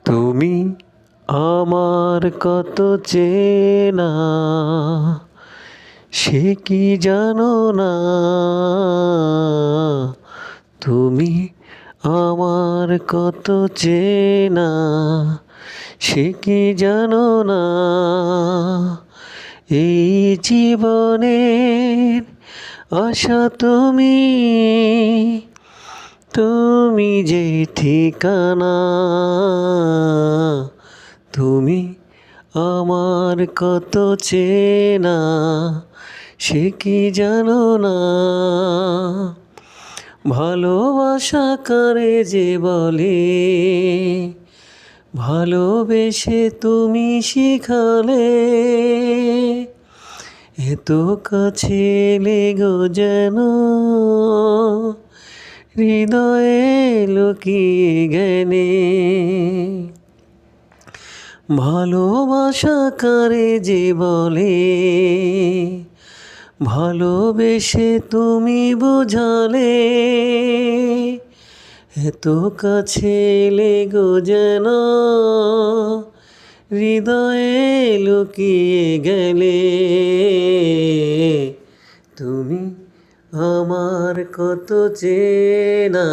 তুমি আমার কত চেনা, সে কি জানো না? তুমি আমার কত চেনা, সে কি জানো না? এই জীবনের আশা তুমি, তুমি যে ঠিকানা। তুমি আমার কত চেনা, সে কি জানো না? ভালোবাসা কারে যে বলে, ভালোবেসে তুমি শিখালে। এত কাছে লেগো যেন হৃদয়ে লুকিয়ে গেলে। ভালোবাসা কারে যে বলে, ভালোবেসে তুমি বোঝালে। এত কাছে লেগো যেন হৃদয়ে লুকিয়ে গেলে। তুমি আমার কত চেনা।